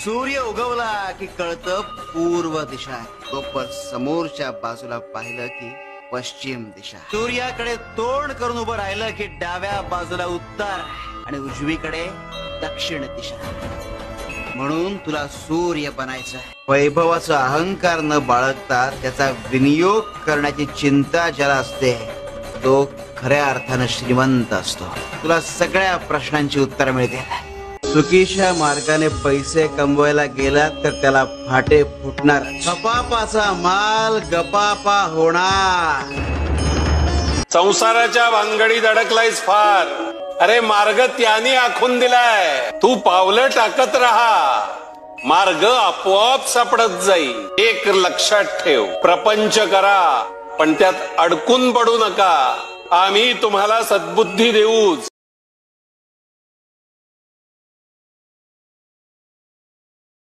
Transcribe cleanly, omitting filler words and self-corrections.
सूर्य उगवला की कळतं पूर्व दिशा आहे. बरोबर समोरच्या बाजूला पाहिलं की पश्चिम दिशा. सूर्याकडे तोंड करून उभं राहिलं की डाव्या बाजूला उत्तर आणि उजवीकडे दक्षिण दिशा. म्हणून तुला सूर्य बनायचं आहे. वैभवाचा अहंकार न बाळगता त्याचा विनियोग करण्याची चिंता ज्याला असते तो खऱ्या अर्थानं श्रीमंत असतो. तुला सगळ्या प्रश्नांची उत्तर मिळतील. चुकीच्या मार्गाने पैसे कमवायला गेला तर त्याला फाटे फुटणार. गपापाचा माल गपापा होणार. संसाराच्या भानगडीत अडकलायस फार. अरे मार्ग त्याने आखून दिलाय. तू पावलं टाकत राहा, मार्ग आपोआप सापडत जाईल. एक लक्षात ठेव, प्रपंच करा पण त्यात अडकून पडू नका. आम्ही तुम्हाला सद्बुद्धी देऊच.